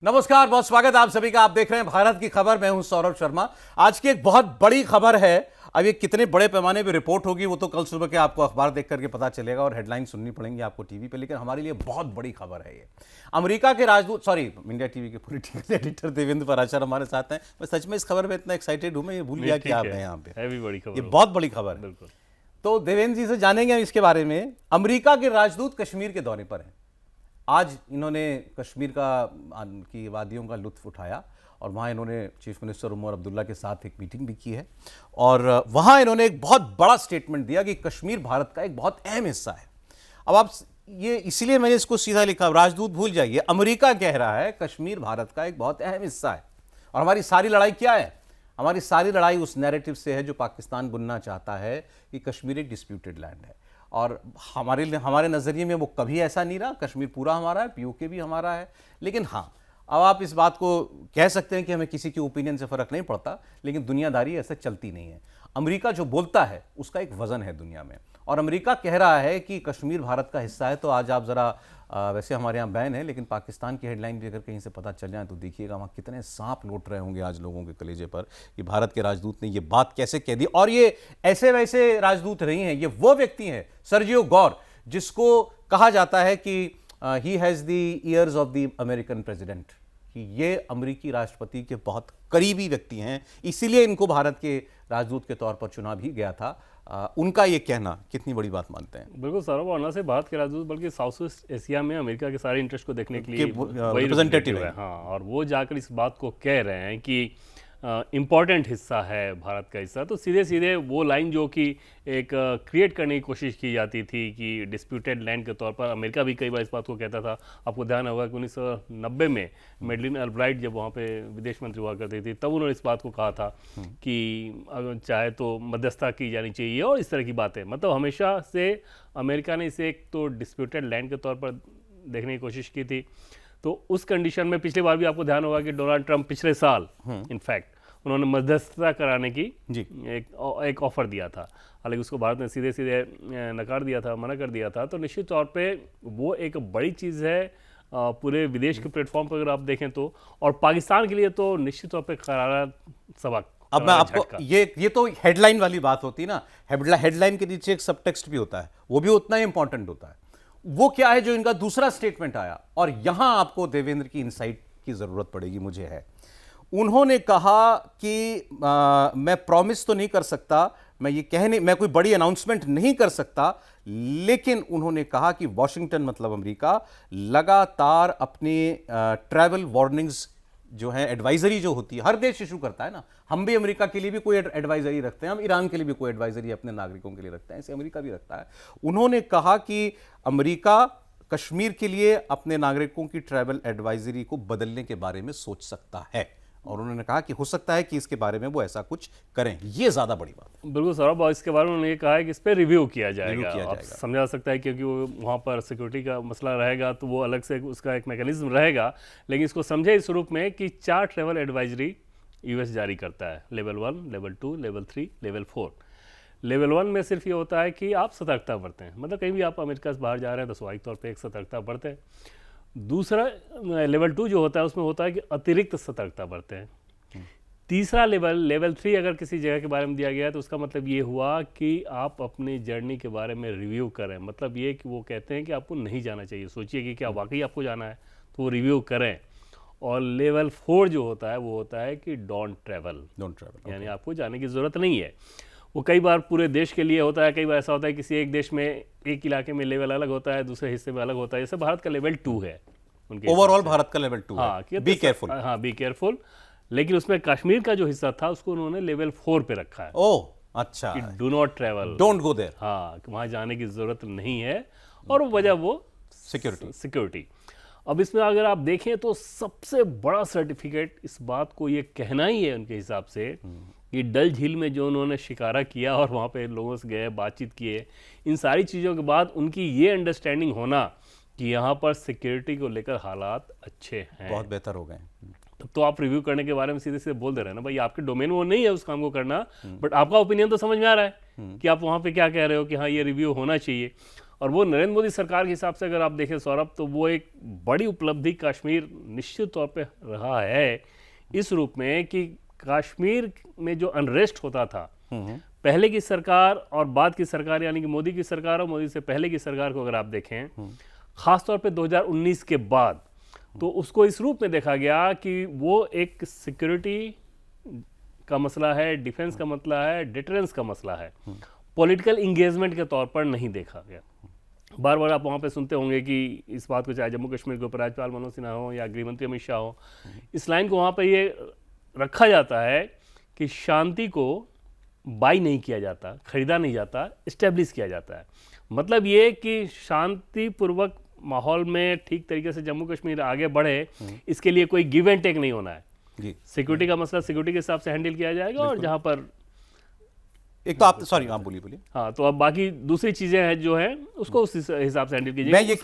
नमस्कार, बहुत स्वागत है आप सभी का। आप देख रहे हैं भारत की खबर। मैं हूं सौरभ शर्मा। आज की एक बहुत बड़ी खबर है। अब ये कितने बड़े पैमाने पे रिपोर्ट होगी वो तो कल सुबह के आपको अखबार देख करके पता चलेगा और हेडलाइन सुननी पड़ेंगी आपको टीवी पे, लेकिन हमारे लिए बहुत बड़ी खबर है ये। अमेरिका के राजदूत, सॉरी, इंडिया टीवी के पॉलिटिकल एडिटर देवेंद्र पराशर हमारे साथ हैं। मैं सच में इस खबर में इतना एक्साइटेड हूं, मैं ये भूल गया कि आप हैं यहाँ पे। ये बहुत बड़ी खबर है। तो देवेंद्र जी से जानेंगे हम इसके बारे में। अमेरिका के राजदूत कश्मीर के दौरे पर हैं। आज इन्होंने कश्मीर की वादियों का लुत्फ उठाया और वहाँ इन्होंने चीफ मिनिस्टर उमर अब्दुल्ला के साथ एक मीटिंग भी की है और वहाँ इन्होंने एक बहुत बड़ा स्टेटमेंट दिया कि कश्मीर भारत का एक बहुत अहम हिस्सा है। अब आप ये, इसीलिए मैंने इसको सीधा लिखा, राजदूत भूल जाइए, अमेरिका कह रहा है कश्मीर भारत का एक बहुत अहम हिस्सा है। और हमारी सारी लड़ाई क्या है? हमारी सारी लड़ाई उस नैरेटिव से है जो पाकिस्तान बुनना चाहता है कि कश्मीर एक डिस्प्यूटेड लैंड है। और हमारे नज़रिए में वो कभी ऐसा नहीं रहा। कश्मीर पूरा हमारा है, पीओके भी हमारा है। लेकिन हाँ, अब आप इस बात को कह सकते हैं कि हमें किसी के ओपिनियन से फ़र्क नहीं पड़ता, लेकिन दुनियादारी ऐसे चलती नहीं है। अमेरिका जो बोलता है उसका एक वज़न है दुनिया में, और अमेरिका कह रहा है कि कश्मीर भारत का हिस्सा है। तो आज आप ज़रा, वैसे हमारे यहाँ बैन है, लेकिन पाकिस्तान की हेडलाइन भी अगर कहीं से पता चल जाए तो देखिएगा वहाँ कितने सांप लौट रहे होंगे आज लोगों के कलेजे पर कि भारत के राजदूत ने ये बात कैसे कह दी। और ये ऐसे वैसे राजदूत नहीं हैं, ये वो व्यक्ति हैं, सर्जियो गौर, जिसको कहा जाता है कि he has the years of the American president, कि ये अमेरिकी राष्ट्रपति के बहुत करीबी व्यक्ति हैं, इसीलिए इनको भारत के राजदूत के तौर पर चुना भी गया था। उनका ये कहना कितनी बड़ी बात मानते हैं? बिल्कुल सौरभ, और न से भारत के राजदूत बल्कि साउथ ईस्ट एशिया में अमेरिका के सारे इंटरेस्ट को देखने के लिए वही रिप्रेजेंटेटिव है। हाँ, और वो जाकर इस बात को कह रहे हैं कि इम्पॉर्टेंट हिस्सा है भारत का हिस्सा। तो सीधे सीधे वो लाइन जो कि एक क्रिएट करने की कोशिश की जाती थी कि डिस्प्यूटेड लैंड के तौर पर, अमेरिका भी कई बार इस बात को कहता था। आपको ध्यान होगा कि 1990 में मेडलिन अल्ब्राइट जब वहाँ पे विदेश मंत्री हुआ करती थी, तब उन्होंने इस बात को कहा था कि अगर चाहे तो मध्यस्थता की जानी चाहिए और इस तरह की बातें। मतलब हमेशा से अमेरिका ने इसे एक तो डिस्प्यूटेड लैंड के तौर पर देखने की कोशिश की थी। तो उस कंडीशन में पिछली बार भी आपको ध्यान होगा कि डोनाल्ड ट्रंप पिछले साल इनफैक्ट उन्होंने मध्यस्थता कराने की एक ऑफर दिया था। हालांकि उसको भारत ने सीधे सीधे नकार दिया था, मना कर दिया था। तो निश्चित तौर पे वो एक बड़ी चीज़ है पूरे विदेश के प्लेटफॉर्म पर अगर आप देखें तो, और पाकिस्तान के लिए तो निश्चित तौर पे करारा सबक। अब मैं आपको ये तो हेडलाइन वाली बात होती है ना, हेडलाइन के नीचे एक सबटेक्स्ट भी होता है, वो भी उतना ही इंपॉर्टेंट होता है। वो क्या है जो इनका दूसरा स्टेटमेंट आया, और यहां आपको देवेंद्र की इनसाइट की जरूरत पड़ेगी, मुझे है। उन्होंने कहा कि मैं प्रॉमिस तो नहीं कर सकता, मैं कोई बड़ी अनाउंसमेंट नहीं कर सकता, लेकिन उन्होंने कहा कि वॉशिंगटन, मतलब अमेरिका, लगातार अपने ट्रैवल वार्निंग्स जो है, एडवाइजरी जो होती है, हर देश इशू करता है ना। हम भी अमेरिका के लिए भी कोई एडवाइजरी रखते हैं, हम ईरान के लिए भी कोई एडवाइजरी अपने नागरिकों के लिए रखते हैं, ऐसे अमेरिका भी रखता है। उन्होंने कहा कि अमेरिका कश्मीर के लिए अपने नागरिकों की ट्रैवल एडवाइजरी को बदलने के बारे में सोच सकता है, और उन्होंने कहा कि हो सकता है कि इसके बारे में वो ऐसा कुछ करें। ये ज्यादा बड़ी बात है। बिल्कुल सौरभ, और इसके बारे में उन्होंने कहा है कि इस पर रिव्यू किया जाएगा। समझा सकता है क्योंकि वो वहाँ पर सिक्योरिटी का मसला रहेगा, तो वो अलग से उसका एक मैकेनिज्म रहेगा। लेकिन इसको समझे इस रूप में कि 4 ट्रैवल एडवाइजरी यूएस जारी करता है, level 1, level 2, level 3, level 4। Level 1 में सिर्फ ये होता है कि आप सतर्कता बरतें, मतलब कहीं भी आप अमेरिका से बाहर जा रहे हैं तो स्वाभाविक तौर पर एक सतर्कता बरतें। दूसरा लेवल 2 जो होता है उसमें होता है कि अतिरिक्त सतर्कता बरतें। तीसरा लेवल 3 अगर किसी जगह के बारे में दिया गया है तो उसका मतलब ये हुआ कि आप अपनी जर्नी के बारे में रिव्यू करें। मतलब ये कि वो कहते हैं कि आपको नहीं जाना चाहिए, सोचिए कि क्या वाकई आपको जाना है, तो वो रिव्यू करें। और लेवल 4 जो होता है वो होता है कि डोंट ट्रैवल, यानी आपको जाने की ज़रूरत नहीं है। वो कई बार पूरे देश के लिए होता है, कई बार ऐसा होता है किसी एक देश में, एक इलाके में लेवल अलग होता है, दूसरे हिस्से में अलग होता है। जैसे भारत का लेवल 2 है, ओवरऑल भारत का लेवल 2 है, बी केयरफुल। हाँ, बी केयरफुल। लेकिन उसमें कश्मीर का जो हिस्सा था उसको उन्होंने लेवल 4 पे रखा है। ओह अच्छा, do not travel, don't go there. हाँ, वहाँ जाने की जरूरत नहीं है। और वजह वो सिक्योरिटी। अब इसमें अगर आप देखें तो सबसे बड़ा सर्टिफिकेट इस बात को ये कहना ही है उनके हिसाब से कि डल झील में जो उन्होंने शिकारा किया और वहाँ पे लोगों से गए, बातचीत किए, इन सारी चीज़ों के बाद उनकी ये अंडरस्टैंडिंग होना कि यहाँ पर सिक्योरिटी को लेकर हालात अच्छे हैं, बहुत बेहतर हो गए। तो आप रिव्यू करने के बारे में सीधे सीधे बोल दे रहे हैं ना, भाई आपके डोमेन वो नहीं है उस काम को करना, बट आपका ओपिनियन तो समझ में आ रहा है कि आप वहाँ पे क्या कह रहे हो कि हाँ ये रिव्यू होना चाहिए। और वो नरेंद्र मोदी सरकार के हिसाब से अगर आप देखें सौरभ, तो वो एक बड़ी उपलब्धि कश्मीर निश्चित तौर पे रहा है, इस रूप में कि कश्मीर में जो अनरेस्ट होता था, पहले की सरकार और बाद की सरकार, यानी कि मोदी की सरकार और मोदी से पहले की सरकार को अगर आप देखें, खासतौर पे 2019 के बाद, तो उसको इस रूप में देखा गया कि वो एक सिक्योरिटी का मसला है, डिफेंस का मसला है, डिटरेंस का मसला है, पॉलिटिकल इंगेजमेंट के तौर पर नहीं देखा गया। बार बार आप वहाँ पे सुनते होंगे कि इस बात को, चाहे जम्मू कश्मीर के ऊपर राज्यपाल मनोज सिन्हा हो या गृह मंत्री अमित शाह हो, इस लाइन को वहाँ पे ये रखा जाता है कि शांति को बाई नहीं किया जाता, खरीदा नहीं जाता, इस्टेब्लिश किया जाता है। मतलब ये कि शांतिपूर्वक माहौल में ठीक तरीके से जम्मू कश्मीर आगे बढ़े, इसके लिए कोई गिव एंड टेक नहीं होना है। सिक्योरिटी का मसला सिक्योरिटी के हिसाब से हैंडल किया जाएगा, और जहां पर एक तो आप, सॉरी आप बोलिए। हाँ, तो अब बाकी दूसरी चीजें हैं जो है उसको उस हिसाब से हैंडल कीजिए। मैं ये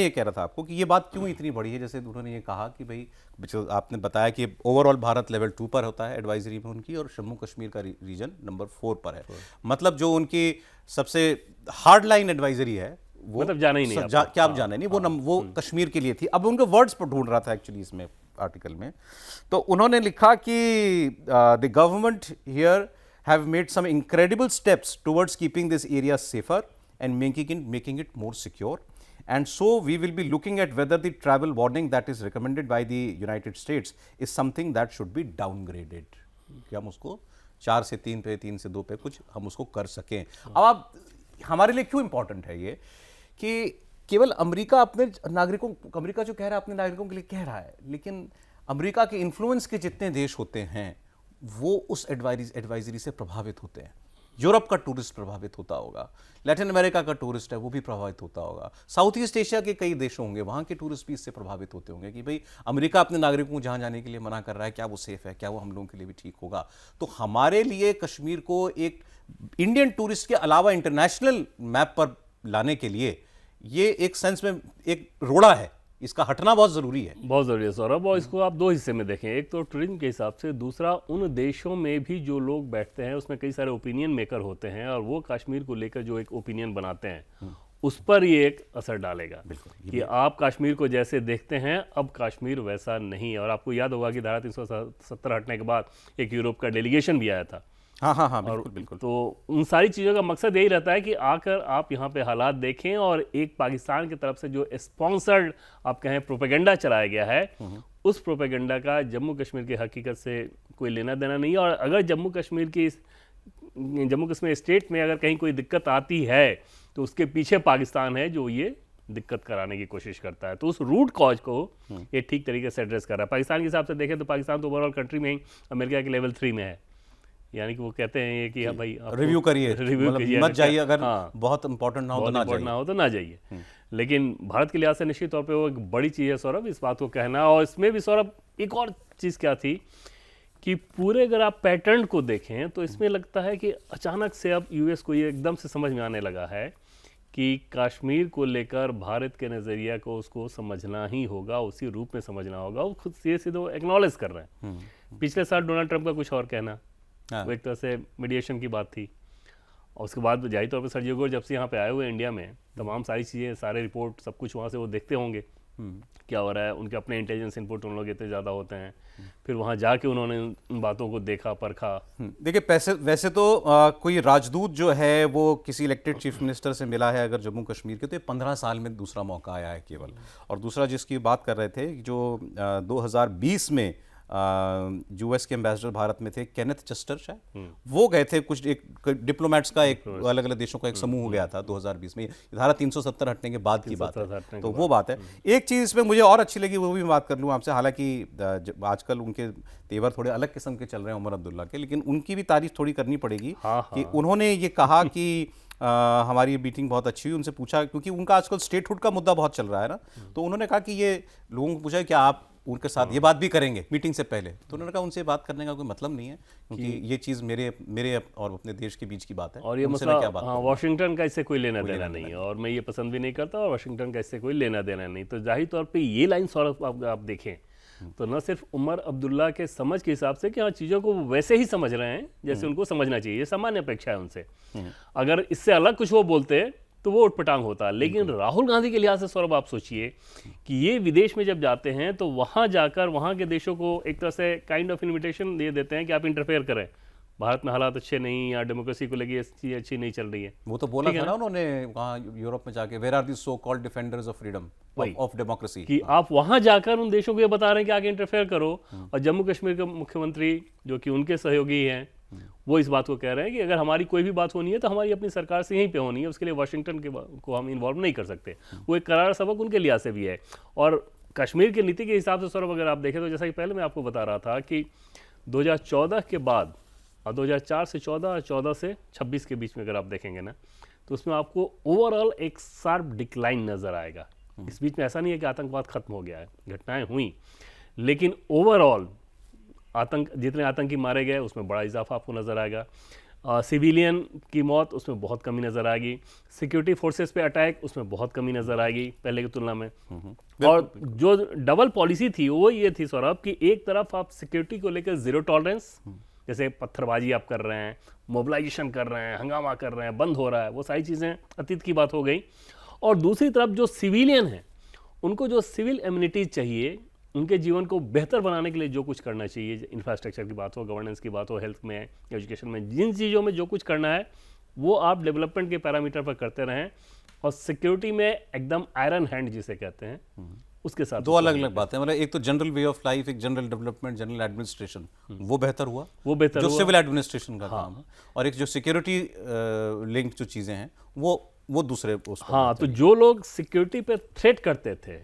कह रहा था आपको कि ये बात क्यों इतनी बड़ी है। जैसे उन्होंने ये कहा कि भाई, जो आपने बताया कि ओवरऑल भारत लेवल 2 पर होता है एडवाइजरी में उनकी, और जम्मू कश्मीर का रीजन नंबर 4 पर है। मतलब जो उनकी सबसे हार्ड लाइन एडवाइजरी है वो, मतलब जाना ही नहीं, क्या आप जाना नहीं, वो कश्मीर के लिए थी। अब उनके वर्ड्स पर ढूंढ रहा था एक्चुअली इसमें आर्टिकल में, तो उन्होंने लिखा कि the government here have made some incredible steps towards keeping this area safer and making it more secure, and so we will be looking at whether the travel warning that is recommended by the United States is something that should be downgraded, कि हम उसको 4 से 3 पे, 3 से 2 पे कुछ हम उसको कर सकें। अब आप, हमारे लिए क्यों इंपॉर्टेंट है ये कि केवल अमेरिका अपने नागरिकों, अमेरिका जो कह रहा है अपने नागरिकों के लिए कह रहा है, लेकिन अमेरिका के इन्फ्लुएंस के जितने देश होते हैं वो उस एडवाइजरी से प्रभावित होते हैं। यूरोप का टूरिस्ट प्रभावित होता होगा, लैटिन अमेरिका का टूरिस्ट है वो भी प्रभावित होता होगा, साउथ ईस्ट एशिया के कई देश होंगे वहाँ के टूरिस्ट भी इससे प्रभावित होते होंगे कि भाई अमेरिका अपने नागरिकों को जहाँ जाने के लिए मना कर रहा है, क्या वो सेफ है, क्या वो हम लोगों के लिए भी ठीक होगा। तो हमारे लिए कश्मीर को एक इंडियन टूरिस्ट के अलावा इंटरनेशनल मैप पर लाने के लिए ये एक सेंस में एक रोड़ा है, इसका हटना बहुत जरूरी है। बहुत जरूरी है सौरभ, और इसको आप 2 हिस्से में देखें, एक तो टूरिज्म के हिसाब से, दूसरा उन देशों में भी जो लोग बैठते हैं उसमें कई सारे ओपिनियन मेकर होते हैं, और वो कश्मीर को लेकर जो एक ओपिनियन बनाते हैं उस पर ये एक असर डालेगा कि आप कश्मीर को जैसे देखते हैं अब कश्मीर वैसा नहीं है। और आपको याद होगा कि धारा 370 हटने के बाद एक यूरोप का डेलीगेशन भी आया था। हाँ, बिल्कुल। तो उन सारी चीज़ों का मकसद यही रहता है कि आकर आप यहाँ पे हालात देखें, और एक पाकिस्तान की तरफ से जो स्पॉन्सर्ड आप कहें प्रोपेगेंडा चलाया गया है, उस प्रोपेगेंडा का जम्मू कश्मीर की हकीकत से कोई लेना देना नहीं है। और अगर जम्मू कश्मीर स्टेट में अगर कहीं कोई दिक्कत आती है तो उसके पीछे पाकिस्तान है जो ये दिक्कत कराने की कोशिश करता है। तो उस रूट कॉज को ये ठीक तरीके से एड्रेस कर रहा है। पाकिस्तान के हिसाब से देखें तो पाकिस्तान तो ओवरऑल कंट्री में ही अमेरिका के लेवल 3 में है, यानी कि वो कहते हैं ये कि हाँ भाई रिव्यू करिए, मत जाइए, अगर बहुत इंपॉर्टेंट ना हो तो ना जाइए। लेकिन भारत के लिहाज से निश्चित तौर पे वो एक बड़ी चीज़ है सौरभ, इस बात को कहना। और इसमें भी सौरभ एक और चीज़ क्या थी कि पूरे अगर आप पैटर्न को देखें तो इसमें लगता है कि अचानक से अब यूएस को ये एकदम से समझ में आने लगा है कि कश्मीर को लेकर भारत के नज़रिया को उसको समझना ही होगा, उसी रूप में समझना होगा। वो खुद सीधे एक्नॉलेज कर रहे हैं। पिछले साल डोनाल्ड ट्रंप का कुछ और कहना, वो एक तरह से मीडिएशन की बात थी, और उसके बाद जाहिर तौर पर सर्जियो गोर जब से यहाँ पे आए हुए इंडिया में, तमाम सारी चीज़ें, सारे रिपोर्ट, सब कुछ वहाँ से वो देखते होंगे क्या हो रहा है। उनके अपने इंटेलिजेंस इनपुट उन लोग इतने ज़्यादा होते हैं, फिर वहाँ जाके उन्होंने उन बातों को देखा, परखा। देखिए वैसे तो कोई राजदूत जो है वो किसी इलेक्टेड चीफ मिनिस्टर से मिला है अगर जम्मू कश्मीर के, तो ये 15 साल में दूसरा मौका आया है केवल। और दूसरा जिसकी बात कर रहे थे जो 2020 में यूएस के एम्बेसडर भारत में थे, केनेथ चेस्टर शायद, वो गए थे, कुछ एक डिप्लोमेट्स का एक अलग अलग देशों का एक समूह गया था 2020 में, धारा 370 हटने के बाद की बात है। तो वो बात है। एक चीज़ इसमें मुझे और अच्छी लगी, वो भी मैं बात कर लूँ आपसे। हालांकि आजकल उनके तेवर थोड़े अलग किस्म के चल रहे हैं उमर अब्दुल्ला के, लेकिन उनकी भी तारीफ थोड़ी करनी पड़ेगी कि उन्होंने ये कहा कि हमारी मीटिंग बहुत अच्छी हुई। उनसे पूछा, क्योंकि उनका आजकल स्टेटहुड का मुद्दा बहुत चल रहा है ना, तो उन्होंने कहा कि ये लोगों को पूछा कि आप उनके साथ ये बात भी करेंगे मीटिंग से पहले, तो उन्होंने कहा उनसे बात करने का कोई मतलब नहीं है, क्योंकि ये चीज़ मेरे और अपने देश के बीच की बात है, और ये मसला वाशिंगटन का इससे कोई लेना देना नहीं है, और मैं ये पसंद भी नहीं करता, और वाशिंगटन का इससे कोई लेना देना नहीं। तो जाहिर तौर पे ये लाइन सौरभ आप देखें तो न सिर्फ उमर अब्दुल्ला के समझ के हिसाब से कि हाँ चीज़ों को वैसे ही समझ रहे हैं जैसे उनको समझना चाहिए, ये सामान्य अपेक्षा है उनसे। अगर इससे अलग कुछ वो बोलते तो वो उटपटांग होता है। लेकिन राहुल गांधी के लिहाज से सौरभ आप सोचिए कि ये विदेश में जब जाते हैं तो वहाँ जाकर वहाँ के देशों को एक तरह से काइंड ऑफ इन्विटेशन दे देते हैं कि आप इंटरफेयर करें, भारत में हालात अच्छे नहीं या डेमोक्रेसी को लेके चीज़ अच्छी नहीं चल रही है। वो तो बोला था ना उन्होंने वहाँ यूरोप में जाके, where are the so called defenders of freedom of democracy, कि आप वहाँ जाकर उन देशों को ये बता रहे हैं कि आगे इंटरफेयर करो। और जम्मू कश्मीर के मुख्यमंत्री जो कि उनके सहयोगी हैं वो इस बात को कह रहे हैं कि अगर हमारी कोई भी बात होनी है तो हमारी अपनी सरकार से यहीं पे होनी है, उसके लिए वाशिंगटन को हम इन्वॉल्व नहीं कर सकते। वो एक करारा सबक उनके लिहाज से भी है। और कश्मीर की नीति के हिसाब से सौरभ अगर आप देखें तो जैसा कि पहले मैं आपको बता रहा था कि 2014 के बाद और 2004 से 14 और 14 से 26 के बीच में अगर आप देखेंगे ना तो उसमें आपको ओवरऑल एक शार्प डिक्लाइन नज़र आएगा। इस बीच में ऐसा नहीं है कि आतंकवाद खत्म हो गया है, घटनाएं हुई, लेकिन ओवरऑल जितने आतंकी मारे गए उसमें बड़ा इजाफा आपको नज़र आएगा। सिविलियन की मौत उसमें बहुत कमी नज़र आएगी। सिक्योरिटी फोर्सेस पे अटैक उसमें बहुत कमी नज़र आएगी पहले की तुलना में। और जो डबल पॉलिसी थी वो ये थी सौरभ कि एक तरफ आप सिक्योरिटी को लेकर जीरो टॉलरेंस, जैसे पत्थरबाजी आप कर रहे हैं, मोबिलाइजेशन कर रहे हैं, हंगामा कर रहे हैं, बंद हो रहा है, वो सारी चीज़ें अतीत की बात हो गई। और दूसरी तरफ जो सिविलियन हैं उनको जो सिविल एम्यूनिटीज चाहिए, उनके जीवन को बेहतर बनाने के लिए जो कुछ करना चाहिए, इंफ्रास्ट्रक्चर की बात हो, गवर्नेंस की बात हो, हेल्थ में, एजुकेशन में, जिन चीज़ों में जो कुछ करना है वो आप डेवलपमेंट के पैरामीटर पर करते रहें। और सिक्योरिटी में एकदम आयरन हैंड जिसे कहते हैं उसके साथ दो अलग अलग बातें, मतलब एक तो जनरल वे ऑफ लाइफ, एक जनरल डेवलपमेंट, जनरल एडमिनिस्ट्रेशन, वो बेहतर हुआ, जो सिविल एडमिनिस्ट्रेशन का काम है, और एक जो सिक्योरिटी लिंक जो चीज़ें हैं वो दूसरे उस पर। हाँ, तो जो लोग सिक्योरिटी पे थ्रेट करते थे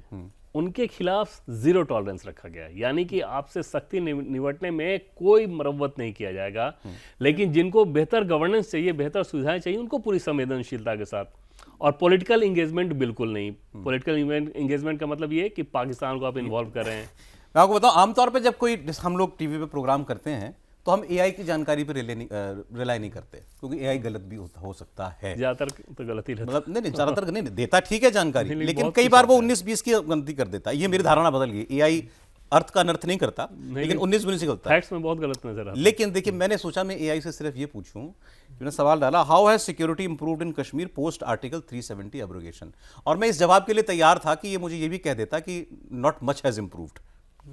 उनके खिलाफ जीरो टॉलरेंस रखा गया है, यानी कि आपसे सख्ती निपटने में कोई मरम्मत नहीं किया जाएगा। लेकिन जिनको बेहतर गवर्नेंस चाहिए, बेहतर सुविधाएं चाहिए, उनको पूरी संवेदनशीलता के साथ। और पॉलिटिकल इंगेजमेंट बिल्कुल नहीं। पॉलिटिकल इंगेजमेंट का मतलब ये है कि पाकिस्तान को आप इन्वॉल्व कर रहे हैं। मैं आपको बताऊं, आमतौर पे जब कोई हम लोग टीवी पे प्रोग्राम करते हैं तो हम एआई की जानकारी पे रिलाई नहीं करते, क्योंकि एआई गलत भी हो सकता है। ज्यादातर तो गलती रहती है, मतलब नहीं ज्यादातर नहीं देता, ठीक है जानकारी, लेकिन कई बार वो 19-20 की गलती कर देता है। ये मेरी धारणा बदल गई, एआई अर्थ का अनर्थ नहीं करता, लेकिन 19-20 करता है। फैक्ट्स में बहुत गलत नजर आता है। लेकिन देखिए, मैंने सोचा मैं एआई से सिर्फ ये पूछूं, मैंने सवाल डाला, how has security improved in Kashmir post article 370 abrogation, और मैं इस जवाब के लिए तैयार था कि ये मुझे ये भी कह देता कि नॉट मच हैज इंप्रूव्ड।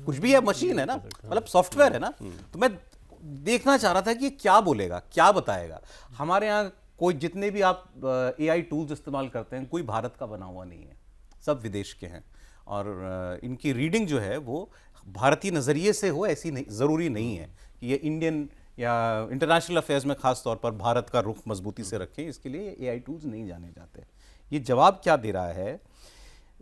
कुछ भी है, मशीन है ना, मतलब सॉफ्टवेयर है ना। तो मैं देखना चाह रहा था कि क्या बोलेगा, क्या बताएगा। हमारे यहाँ कोई जितने भी आप एआई टूल्स इस्तेमाल करते हैं, कोई भारत का बना हुआ नहीं है, सब विदेश के हैं। और इनकी रीडिंग जो है वो भारतीय नज़रिए से हो, ऐसी नहीं, ज़रूरी नहीं है कि ये इंडियन या इंटरनेशनल अफेयर्स में ख़ास तौर पर भारत का रुख मजबूती से रखें, इसके लिए एआई टूल्स नहीं जाने जाते। ये जवाब क्या दे रहा है?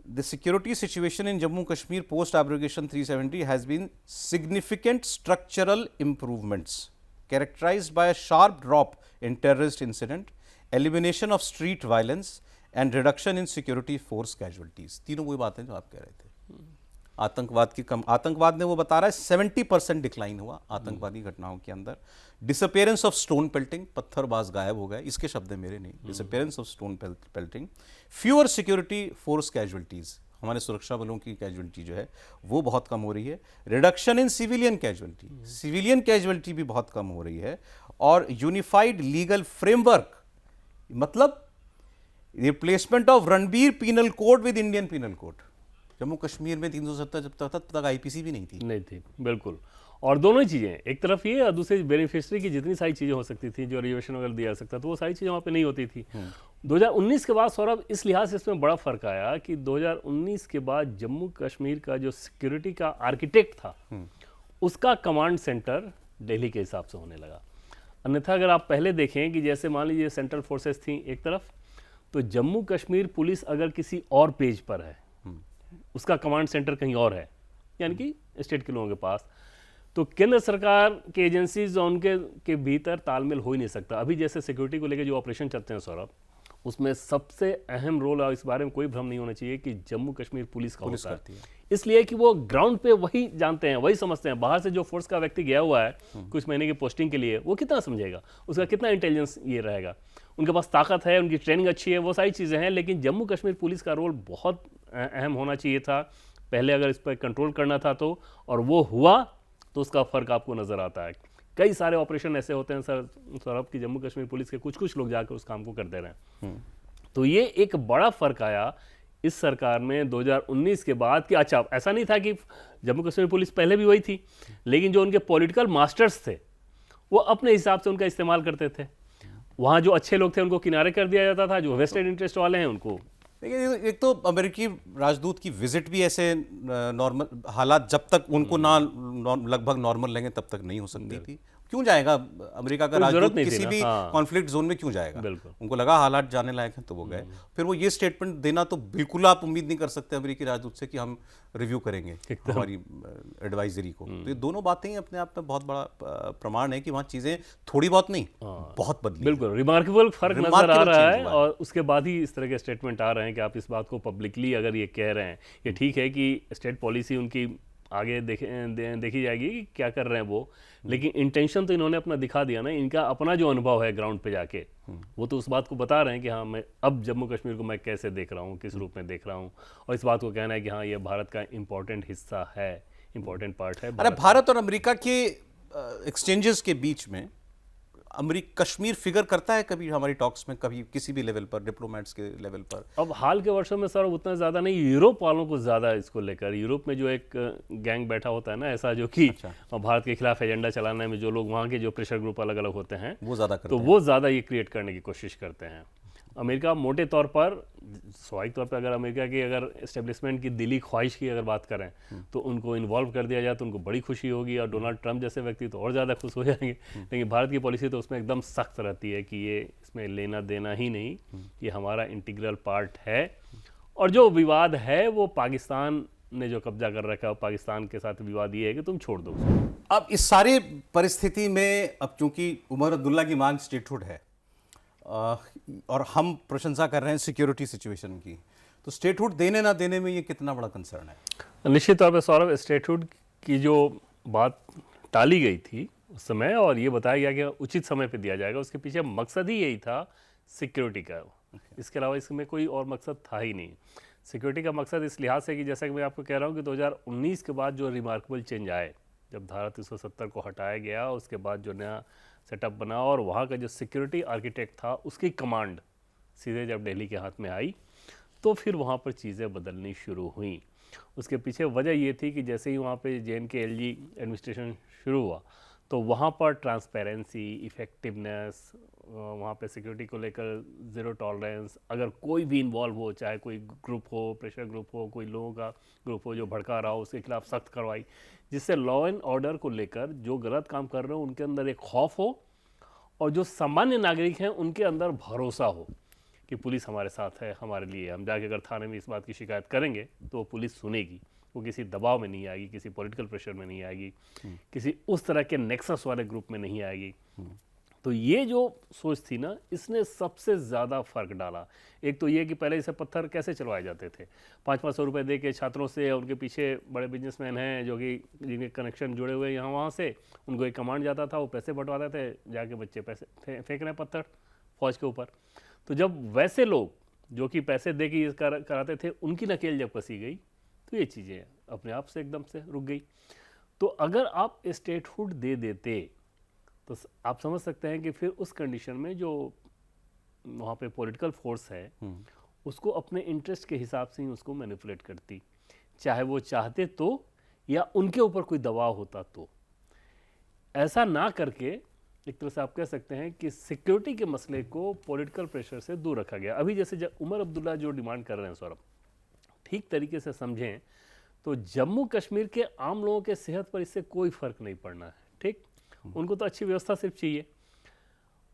The security situation in Jammu Kashmir post abrogation 370 has been significant structural improvements characterized by a sharp drop in terrorist incident, elimination of street violence and reduction in security force casualties। तीनों वही बातें जो आप कह रहे थे। आतंकवाद ने वो बता रहा है 70% डिक्लाइन हुआ आतंकवादी घटनाओं के अंदर। डिसअपेयरेंस ऑफ स्टोन पेल्टिंग, पत्थरबाज गायब हो गए, इसके शब्द मेरे नहीं, disappearance of stone pelting. Fewer security force casualties, हमारे सुरक्षा बलों की कैजुअलिटी जो है वो बहुत कम हो रही है। Reduction in civilian casualty, civilian casualty भी बहुत कम हो रही है। और यूनिफाइड लीगल फ्रेमवर्क, मतलब replacement of Ranbir penal code with Indian penal code. Jammu Kashmir में 370 जब तक आईपीसी भी नहीं थी, बिल्कुल। और दोनों ही चीज़ें, एक तरफ ये और दूसरी बेनिफिशियरी की जितनी सारी चीज़ें हो सकती थी, जो रिजर्वेशन वगैरह दिया जा सकता था, वो सारी चीज़ें वहाँ पे नहीं होती थी। 2019 के बाद सौरभ इस लिहाज से इसमें बड़ा फ़र्क आया कि 2019 के बाद जम्मू कश्मीर का जो सिक्योरिटी का आर्किटेक्ट था उसका कमांड सेंटर दिल्ली के हिसाब से होने लगा। अन्यथा अगर आप पहले देखें कि जैसे मान लीजिए सेंट्रल फोर्सेस थी एक तरफ, तो जम्मू कश्मीर पुलिस अगर किसी और पेज पर है, उसका कमांड सेंटर कहीं और है, यानी कि स्टेट के लोगों के पास, तो केंद्र सरकार के एजेंसीज और उनके के भीतर तालमेल हो ही नहीं सकता। अभी जैसे सिक्योरिटी को लेकर जो ऑपरेशन चलते हैं सौरभ, उसमें सबसे अहम रोल, और इस बारे में कोई भ्रम नहीं होना चाहिए, कि जम्मू कश्मीर पुलिस का होता है। इसलिए कि वो ग्राउंड पे वही जानते हैं, वही समझते हैं। बाहर से जो फोर्स का व्यक्ति गया हुआ है कुछ महीने की पोस्टिंग के लिए, वो कितना समझेगा, उसका कितना इंटेलिजेंस ये रहेगा, उनके पास ताकत है, उनकी ट्रेनिंग अच्छी है, वो सारी चीज़ें हैं। लेकिन जम्मू कश्मीर पुलिस का रोल बहुत अहम होना चाहिए था पहले, अगर इस पर कंट्रोल करना था तो, और वो हुआ तो उसका फ़र्क आपको नज़र आता है। कई सारे ऑपरेशन ऐसे होते हैं सर सौरभ की जम्मू कश्मीर पुलिस के कुछ लोग जाकर उस काम को कर दे रहे हैं। तो ये एक बड़ा फर्क आया इस सरकार में 2019 के बाद कि अच्छा ऐसा नहीं था कि जम्मू कश्मीर पुलिस पहले भी वही थी, लेकिन जो उनके पॉलिटिकल मास्टर्स थे वो अपने हिसाब से उनका इस्तेमाल करते थे। वहाँ जो अच्छे लोग थे उनको किनारे कर दिया जाता था, जो वेस्टेड इंटरेस्ट वाले हैं उनको। देखिए, एक तो अमेरिकी राजदूत की विजिट भी ऐसे नॉर्मल हालात जब तक उनको लगभग नॉर्मल लेंगे तब तक नहीं हो सकती थी। क्यों जाएगा अमेरिका का राजदूत किसी भी कॉन्फ्लिक्ट जोन में, क्यों जाएगा? उनको लगा हालात जाने लायक हैं तो वो गए। फिर वो ये स्टेटमेंट देना तो बिल्कुल आप उम्मीद नहीं कर सकते अमेरिकी राजदूत से कि हम रिव्यू करेंगे हमारी एडवाइजरी को। तो ये दोनों बातें ही अपने आप में बहुत बड़ा प्रमाण है कि वहाँ चीजें थोड़ी बहुत नहीं बहुत बदली। बिल्कुल रिमार्केबल फर्क नजर आ रहा है, और उसके बाद ही इस तरह के स्टेटमेंट आ रहे हैं कि आप इस बात को पब्लिकली अगर ये कह रहे हैं, ये ठीक है कि स्टेट पॉलिसी उनकी आगे देखी जाएगी कि क्या कर रहे हैं वो, लेकिन इंटेंशन तो इन्होंने अपना दिखा दिया ना। इनका अपना जो अनुभव है ग्राउंड पे जाके, वो तो उस बात को बता रहे हैं कि हाँ मैं अब जम्मू कश्मीर को मैं कैसे देख रहा हूँ, किस रूप में देख रहा हूँ, और इस बात को कहना है कि हाँ ये भारत का इंपॉर्टेंट हिस्सा है, इंपॉर्टेंट पार्ट है। अरे भारत और अमेरिका के एक्सचेंजेस के बीच में अमेरिका कश्मीर फिगर करता है कभी हमारी टॉक्स में, कभी किसी भी लेवल पर, डिप्लोमेट्स के लेवल पर? अब हाल के वर्षों में सर उतना ज़्यादा नहीं, यूरोप वालों को ज़्यादा इसको लेकर। यूरोप में जो एक गैंग बैठा होता है ना ऐसा, जो कि भारत के खिलाफ एजेंडा चलाने में जो लोग वहाँ के जो प्रेशर ग्रुप अलग अलग होते हैं वो ज़्यादा करते हैं, तो वो ज़्यादा ये क्रिएट करने की कोशिश करते हैं। अमेरिका मोटे तौर पर, स्वाभाविक तौर पर अगर अमेरिका की अगर एस्टेब्लिशमेंट की दिली ख्वाहिश की अगर बात करें तो उनको इन्वॉल्व कर दिया जाए तो उनको बड़ी खुशी होगी, और डोनाल्ड ट्रंप जैसे व्यक्ति तो और ज़्यादा खुश हो जाएंगे। लेकिन भारत की पॉलिसी तो उसमें एकदम सख्त रहती है कि ये इसमें लेना देना ही नहीं, ये हमारा इंटीग्रल पार्ट है, और जो विवाद है वो पाकिस्तान ने जो कब्जा कर रखा है, पाकिस्तान के साथ विवाद ये है कि तुम छोड़ दो। अब इस सारी परिस्थिति में अब चूंकि उमर अब्दुल्ला की मांग स्टेटहुड है और हम प्रशंसा कर रहे हैं सिक्योरिटी सिचुएशन की, तो स्टेटहुड देने ना देने में ये कितना बड़ा कंसर्न है? निश्चित तौर पर सौरभ, स्टेटहुड की जो बात टाली गई थी उस समय और ये बताया गया कि उचित समय पे दिया जाएगा, उसके पीछे मकसद ही यही था सिक्योरिटी का। इसके अलावा इसमें कोई और मकसद था ही नहीं। सिक्योरिटी का मकसद इस लिहाज से कि जैसा कि मैं आपको कह रहा हूँ कि 2019 के बाद जो रिमार्केबल चेंज आए, जब धारा 370 को हटाया गया, उसके बाद जो नया सेटअप बना और वहाँ का जो सिक्योरिटी आर्किटेक्ट था उसकी कमांड सीधे जब दिल्ली के हाथ में आई, तो फिर वहाँ पर चीज़ें बदलनी शुरू हुई। उसके पीछे वजह ये थी कि जैसे ही वहाँ पे JNK-LG एडमिनिस्ट्रेशन शुरू हुआ तो वहाँ पर ट्रांसपेरेंसी, इफ़ेक्टिवनेस, वहाँ पे सिक्योरिटी को लेकर ज़ीरो टॉलरेंस, अगर कोई भी इन्वॉल्व हो, चाहे कोई ग्रुप हो, प्रेशर ग्रुप हो, कोई लोगों का ग्रुप हो जो भड़का रहा हो, उसके खिलाफ सख्त कार्रवाई, जिससे लॉ एंड ऑर्डर को लेकर जो गलत काम कर रहे हो उनके अंदर एक खौफ हो, और जो सामान्य नागरिक हैं उनके अंदर भरोसा हो कि पुलिस हमारे साथ है, हमारे लिए। हम जाके अगर थाने में इस बात की शिकायत करेंगे तो पुलिस सुनेगी, वो किसी दबाव में नहीं आएगी, किसी पॉलिटिकल प्रेशर में नहीं आएगी, किसी उस तरह के नेक्सस वाले ग्रुप में नहीं आएगी। तो ये जो सोच थी ना, इसने सबसे ज़्यादा फर्क डाला। एक तो ये कि पहले इसे पत्थर कैसे चलवाए जाते थे, 500-500 रुपये दे के छात्रों से, उनके पीछे बड़े बिजनेसमैन हैं जो कि जिनके कनेक्शन जुड़े हुए यहाँ वहाँ से, उनको एक कमांड जाता था, वो पैसे बंटवाते थे, जाके बच्चे पैसे फेंक रहे हैं पत्थर फौज के ऊपर। तो जब वैसे लोग जो कि पैसे दे के कराते थे उनकी नकेल जब कसी गई तो ये चीज़ें अपने आप से एकदम से रुक गई। तो अगर आप स्टेटहुड दे देते तो आप समझ सकते हैं कि फिर उस कंडीशन में जो वहाँ पे पॉलिटिकल फोर्स है उसको अपने इंटरेस्ट के हिसाब से ही उसको मैनिपुलेट करती, चाहे वो चाहते तो या उनके ऊपर कोई दबाव होता तो। ऐसा ना करके एक तरह से आप कह सकते हैं कि सिक्योरिटी के मसले को पॉलिटिकल प्रेशर से दूर रखा गया। अभी जैसे जब उमर अब्दुल्ला जो डिमांड कर रहे हैं सौरभ, ठीक तरीके से समझें तो जम्मू कश्मीर के आम लोगों के सेहत पर इससे कोई फर्क नहीं पड़ना है, ठीक, उनको तो अच्छी व्यवस्था सिर्फ चाहिए।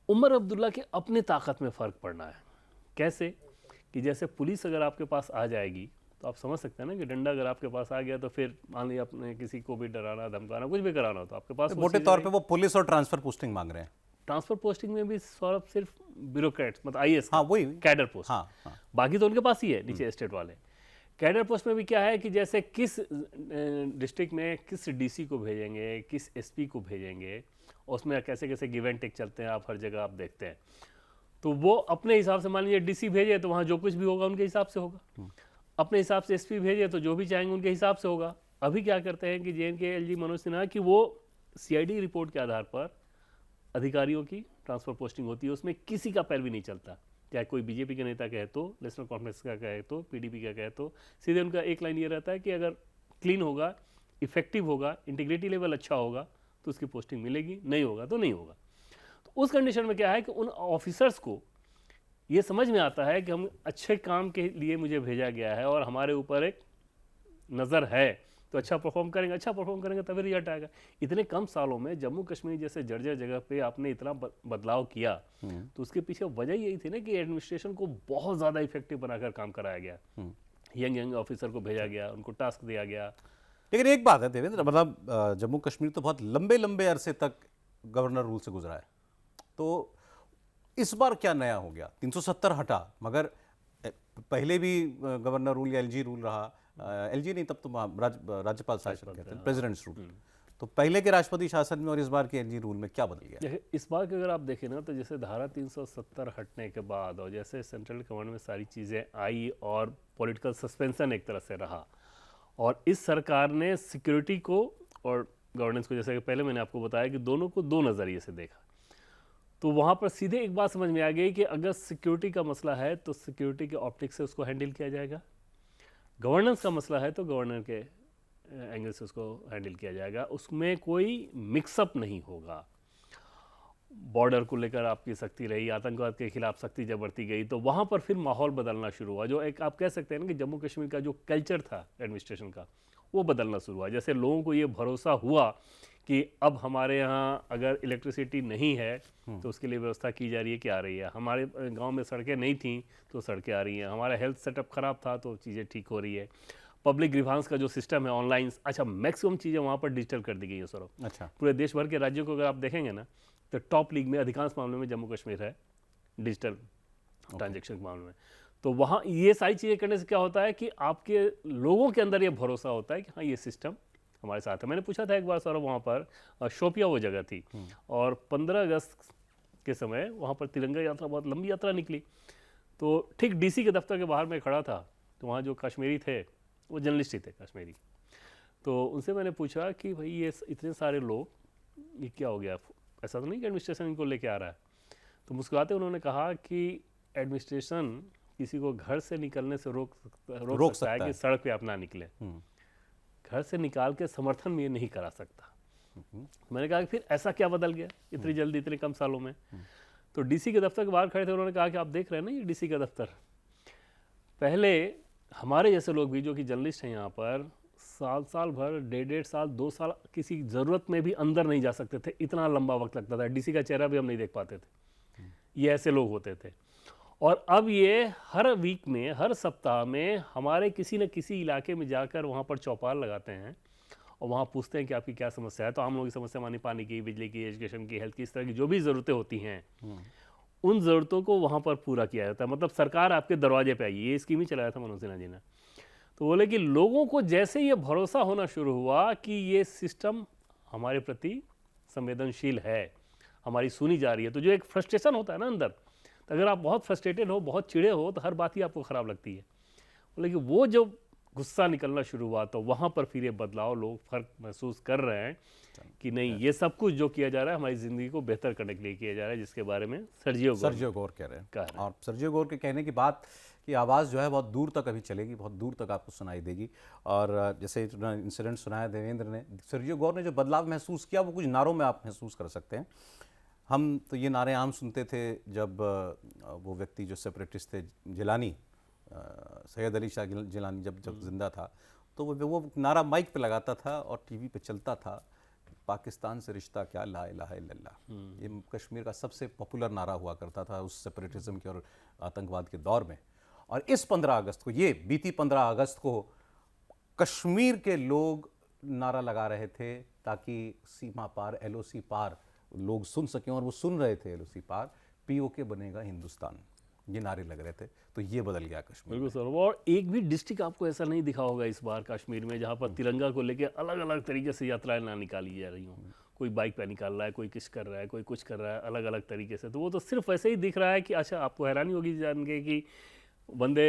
उमर अब्दुल्ला के अपने ताकत में फ़र्क पड़ना है। कैसे कि जैसे पुलिस अगर आपके पास आ जाएगी तो आप समझ सकते हैं ना कि डंडा अगर आपके पास आ गया तो फिर मान लीजिए आपने किसी को भी डराना, धमकाना, कुछ भी कराना हो तो आपके पास मोटे तौर पे वो पुलिस और ट्रांसफर पोस्टिंग मांग रहे हैं। ट्रांसफर पोस्टिंग में भी सौरभ सिर्फ ब्यूरोक्रेट्स, मतलब IAS, हाँ वही कैडर पोस्ट, हाँ। बाकी तो उनके पास ही है नीचे स्टेट वाले। कैडर पोस्ट में भी क्या है कि जैसे किस डिस्ट्रिक्ट में किस DC को भेजेंगे, किस SP को भेजेंगे, उसमें कैसे कैसे गिव एंड टेक चलते हैं, आप हर जगह आप देखते हैं। तो वो अपने हिसाब से, मान लीजिए DC भेजे तो वहाँ जो कुछ भी होगा उनके हिसाब से होगा, अपने हिसाब से SP भेजे तो जो भी चाहेंगे उनके हिसाब से होगा। अभी क्या करते हैं कि JNK-LG मनोज सिन्हा की वो CID रिपोर्ट के आधार पर अधिकारियों की ट्रांसफर पोस्टिंग होती है, उसमें किसी का पैर भी नहीं चलता, चाहे कोई बीजेपी के नेता कहे तो, नेशनल कॉन्फ्रेंस का कहे तो, पीडीपी का कहे तो, सीधे उनका एक लाइन ये रहता है कि अगर क्लीन होगा, इफेक्टिव होगा, इंटीग्रिटी लेवल अच्छा होगा तो उसकी पोस्टिंग मिलेगी, नहीं होगा तो नहीं होगा। तो उस कंडीशन में क्या है कि उन ऑफिसर्स को ये समझ में आता है कि हम अच्छे काम के लिए मुझे भेजा गया है और हमारे ऊपर एक नज़र है, तो अच्छा परफॉर्म करेंगे तभी रिजल्ट आएगा। इतने कम सालों में जम्मू कश्मीर जैसे जर्जर जगह पे आपने इतना बदलाव किया, तो उसके पीछे वजह यही थी ना कि एडमिनिस्ट्रेशन को बहुत ज़्यादा इफेक्टिव बनाकर काम कराया गया, यंग ऑफिसर को भेजा गया, उनको टास्क दिया गया। लेकिन एक बात है देवेंद्र, मतलब जम्मू कश्मीर तो बहुत लंबे लंबे अरसे तक गवर्नर रूल से गुजरा है, तो इस बार क्या नया हो गया? 370 हटा, मगर पहले भी गवर्नर रूल या एलजी रूल रहा, एलजी नहीं तब तो राज्यपाल शासन कहते हैं, प्रेसिडेंट्स रूल। तो पहले के राष्ट्रपति शासन में और इस बार के एलजी रूल में क्या बदल गया? इस बार के अगर आप देखें ना, तो जैसे धारा 370 हटने के बाद और जैसे सेंट्रल गवर्नमेंट में सारी चीज़ें आई और पॉलिटिकल सस्पेंशन एक तरह से रहा, और इस सरकार ने सिक्योरिटी को और गवर्नेंस को, जैसे कि पहले मैंने आपको बताया कि दोनों को दो नज़रिए से देखा, तो वहाँ पर सीधे एक बात समझ में आ गई कि अगर सिक्योरिटी का मसला है तो सिक्योरिटी के ऑप्टिक्स से उसको हैंडल किया जाएगा, गवर्नेंस का मसला है तो गवर्नर के एंगल से उसको हैंडल किया जाएगा, उसमें कोई मिक्सअप नहीं होगा। बॉर्डर को लेकर आपकी सख्ती रही, आतंकवाद के खिलाफ सख्ती जब बढ़ती गई, तो वहाँ पर फिर माहौल बदलना शुरू हुआ। जो एक आप कह सकते हैं ना कि जम्मू कश्मीर का जो कल्चर था एडमिनिस्ट्रेशन का, वो बदलना शुरू हुआ। जैसे लोगों को ये भरोसा हुआ कि अब हमारे यहाँ अगर इलेक्ट्रिसिटी नहीं है तो उसके लिए व्यवस्था की जा रही है कि आ रही है, हमारे गांव में सड़कें नहीं थीं तो सड़कें आ रही हैं, हमारा हेल्थ सेटअप ख़राब था तो चीज़ें ठीक हो रही है, पब्लिक ग्रीवांस का जो सिस्टम है ऑनलाइन, अच्छा मैक्सिमम चीज़ें वहाँ पर डिजिटल कर दी गई है सौरभ। अच्छा, पूरे देश भर के राज्यों को अगर आप देखेंगे ना, तो टॉप लीग में अधिकांश मामलों में जम्मू कश्मीर है डिजिटल ट्रांजेक्शन के मामले में। तो वहाँ ये सारी चीज़ें करने से क्या होता है कि आपके लोगों के अंदर ये भरोसा होता है कि हाँ ये सिस्टम हमारे साथ है। मैंने पूछा था एक बार सौरभ, वहाँ पर शोपिया वो जगह थी और 15 अगस्त के समय वहाँ पर तिरंगा यात्रा, बहुत लंबी यात्रा निकली, तो ठीक डीसी के दफ्तर के बाहर में खड़ा था, तो वहाँ जो कश्मीरी थे वो जर्नलिस्ट ही थे कश्मीरी, तो उनसे मैंने पूछा कि भाई ये इतने सारे लोग, ये क्या हो गया, ऐसा तो नहीं कि एडमिनिस्ट्रेशन इनको लेके आ रहा है? तो मुस्कुराते उन्होंने कहा कि एडमिनिस्ट्रेशन किसी को घर से निकलने से रोक सकता है कि सड़क पे आप ना निकले, घर से निकाल के समर्थन में ये नहीं करा सकता। मैंने कहा कि फिर ऐसा क्या बदल गया इतनी जल्दी, इतने कम सालों में? तो डीसी के दफ्तर के बाहर खड़े थे, उन्होंने कहा कि आप देख रहे हैं ना ये डीसी का दफ्तर, पहले हमारे जैसे लोग भी जो कि जर्नलिस्ट हैं यहाँ पर साल भर, डेढ़ साल, 2 साल किसी ज़रूरत में भी अंदर नहीं जा सकते थे, इतना लंबा वक्त लगता था, डीसी का चेहरा भी हम नहीं देख पाते थे, ये ऐसे लोग होते थे। और अब ये हर वीक में, हर सप्ताह में हमारे किसी न किसी इलाके में जाकर वहाँ पर चौपाल लगाते हैं और वहाँ पूछते हैं कि आपकी क्या समस्या है। तो आम लोगों की समस्या मानी पानी की, बिजली की, एजुकेशन की, हेल्थ की, इस तरह की जो भी ज़रूरतें होती हैं, उन ज़रूरतों को वहाँ पर पूरा किया जाता है। मतलब सरकार आपके दरवाजे पे आई, ये स्कीम ही चलाया था मनोज सिन्हा जी ने। तो बोले कि लोगों को जैसे ये भरोसा होना शुरू हुआ कि ये सिस्टम हमारे प्रति संवेदनशील है, हमारी सुनी जा रही है, तो जो एक फ्रस्ट्रेशन होता है ना अंदर, तो अगर आप बहुत फ्रस्ट्रेटेड हो, बहुत चिड़े हो, तो हर बात ही आपको ख़राब लगती है। बोले कि वो जो गुस्सा निकलना शुरू हुआ, तो वहाँ पर फिर ये बदलाव, लोग फ़र्क महसूस कर रहे हैं कि नहीं, ये सब कुछ जो किया जा रहा है हमारी ज़िंदगी को बेहतर करने के लिए किया जा रहा है, जिसके बारे में सर्जियो गौर कह रहे हैं। और सर्जियो गौर के कहने की बात की आवाज़ जो है बहुत दूर तक अभी चलेगी, बहुत दूर तक आपको सुनाई देगी। और जैसे इंसिडेंट सुनाया देवेंद्र ने, सर्जियो गौर ने जो बदलाव महसूस किया वो कुछ नारों में आप महसूस कर सकते हैं। हम तो ये नारे आम सुनते थे जब वो व्यक्ति जो सेपरेटिस्ट थे, जिलानी, सैयद अली शाह जिलानी जब जिंदा था, तो वो नारा माइक पे लगाता था और टीवी पे चलता था, पाकिस्तान से रिश्ता क्या, ला इलाहा इल्लल्लाह। ये कश्मीर का सबसे पॉपुलर नारा हुआ करता था उस सेपरेटिज्म के और आतंकवाद के दौर में। और इस 15 अगस्त को, ये बीती 15 अगस्त को कश्मीर के लोग नारा लगा रहे थे ताकि सीमा पार, एलओसी पार लोग सुन सकें, और वो सुन रहे थे एलओसी पार, पीओके बनेगा हिंदुस्तान, ये नारे लग रहे थे। तो ये बदल गया कश्मीर। बिल्कुल सर। और एक भी डिस्ट्रिक्ट आपको ऐसा नहीं दिखा होगा इस बार कश्मीर में जहाँ पर तिरंगा को लेकर अलग अलग तरीके से यात्राएं ना निकाली जा रही हों। कोई बाइक पे निकाल रहा है, कोई किस कर रहा है, कोई कुछ कर रहा है, अलग अलग तरीके से। तो वो तो सिर्फ ऐसे ही दिख रहा है कि अच्छा, आपको हैरानी होगी जान के कि वंदे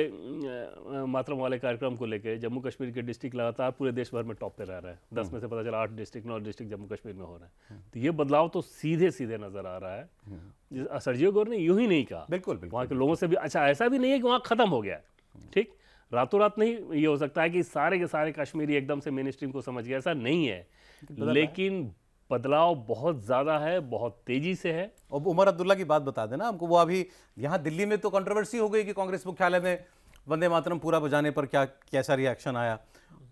मातरम वाले कार्यक्रम को लेके जम्मू कश्मीर के डिस्ट्रिक्ट लगातार पूरे देश भर में टॉप पे रह रहा है। 10 में से पता चला 8 डिस्ट्रिक्ट 9 डिस्ट्रिक्ट जम्मू कश्मीर में हो रहा है। तो ये बदलाव तो सीधे सीधे नजर आ रहा है। सर्जियो गोर ने यूं ही नहीं कहा, बिल्कुल वहाँ के लोगों से भी, अच्छा ऐसा भी नहीं है कि वहाँ खत्म हो गया है, ठीक, रातों रात नहीं ये हो सकता है कि सारे के सारे कश्मीरी एकदम से मेन स्ट्रीम को समझ गए, ऐसा नहीं है, लेकिन बदलाव बहुत ज़्यादा है, बहुत तेजी से है। और उमर अब्दुल्ला की बात बता देना हमको, वो अभी यहाँ दिल्ली में तो कंट्रोवर्सी हो गई कि कांग्रेस मुख्यालय में वंदे मातरम पूरा बजाने पर क्या कैसा रिएक्शन आया।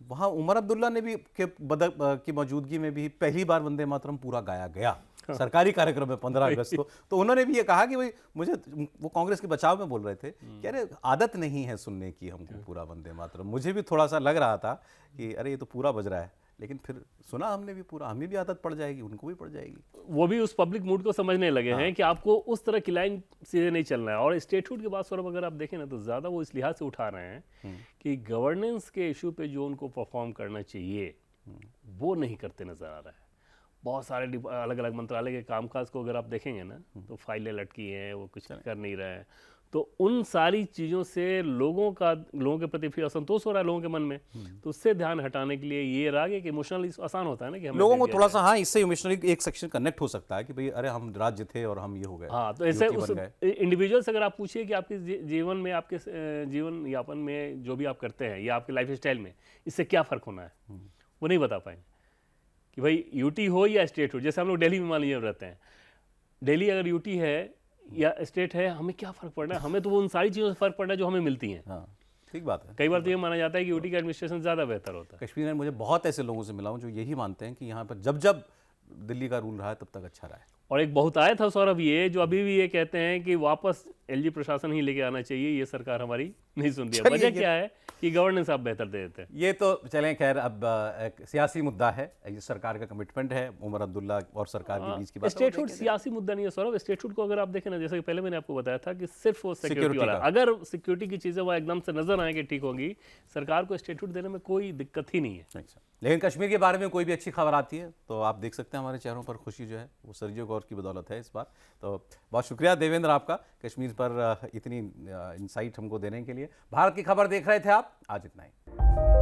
वहाँ उमर अब्दुल्ला ने भी की मौजूदगी में भी पहली बार वंदे मातरम पूरा गाया गया सरकारी कार्यक्रम में 15 अगस्त को। तो उन्होंने भी ये कहा कि भाई मुझे, वो कांग्रेस के बचाव में बोल रहे थे कि अरे आदत नहीं है सुनने की हमको पूरा वंदे मातरम। मुझे भी थोड़ा सा लग रहा था कि अरे ये तो पूरा बज रहा है, लेकिन फिर सुना हमने भी पूरा, हमें भी आदत पड़ जाएगी, उनको भी पड़ जाएगी। वो भी उस पब्लिक मूड को समझने लगे हैं कि आपको उस तरह की लाइन सीधे नहीं चलना है। और स्टेटहुड की बात सौरभ अगर आप देखें ना, तो ज़्यादा वो इस लिहाज से उठा रहे हैं कि गवर्नेंस के इशू पे जो उनको परफॉर्म करना चाहिए वो नहीं करते नजर आ रहा है। बहुत सारे अलग अलग मंत्रालय के कामकाज को अगर आप देखेंगे ना, तो फाइलें लटकी हैं, वो कुछ कर नहीं रहे हैं। तो उन सारी चीज़ों से लोगों के प्रति फिर असंतोष हो रहा है लोगों के मन में। तो उससे ध्यान हटाने के लिए ये राग है कि इमोशनली आसान होता है ना कि हम लोगों को थोड़ा सा, हाँ, इससे इमोशनली एक सेक्शन कनेक्ट हो सकता है कि भाई अरे हम राज्य थे और हम ये हो गए। हाँ, तो ऐसे उस इंडिविजुअल से अगर आप पूछिए कि आपके जीवन में, आपके जीवन यापन में जो भी आप करते हैं या आपके लाइफ स्टाइल में इससे क्या फ़र्क होना है, वो नहीं बता पाएंगे कि भाई यूटी हो या स्टेट हो। जैसे हम लोग दिल्ली में मान लीजिए रहते हैं, दिल्ली अगर यूटी है या स्टेट है, हमें क्या फ़र्क पड़ना है? हमें तो वो उन सारी चीज़ों से फ़र्क पड़ना है जो हमें मिलती हैं। हाँ, ठीक बात है। कई बार तो ये माना जाता है कि यूटी का एडमिनिस्ट्रेशन ज़्यादा बेहतर होता है। कश्मीर में मुझे बहुत ऐसे लोगों से मिला हूँ जो यही मानते हैं कि यहाँ पर जब जब दिल्ली का रूल रहा है तब तक अच्छा रहा है। और एक बहुत आया था सौरभ ये, जो अभी भी ये कहते हैं कि वापस एलजी प्रशासन ही लेके आना चाहिए, ये सरकार हमारी नहीं सुन रही है। वजह क्या है कि गवर्नेंस आप बेहतर दे देते हैं। ये तो चलें, खैर अब एक सियासी मुद्दा है, ये सरकार का कमिटमेंट है, उमर अब्दुल्ला और सरकार के बीच की बात। स्टेटहुड सियासी मुद्दा नहीं है सौरभ। स्टेटहुड को अगर आप देखें ना, जैसे कि पहले मैंने आपको बताया था कि सिर्फ वो सिक्योरिटी वाला, अगर सिक्योरिटी की चीज़ें वो एकदम से नजर आएंगे ठीक होंगी, सरकार को स्टेटहुड देने में कोई दिक्कत ही नहीं है। लेकिन कश्मीर के बारे में कोई भी अच्छी खबर आती है तो आप देख सकते हैं हमारे चेहरों पर खुशी जो है वो सर्जियो गौर की बदौलत है इस बार। तो बहुत शुक्रिया देवेंद्र आपका कश्मीर पर इतनी इंसाइट हमको देने के लिए। भारत की खबर देख रहे थे आप, आज इतना ही।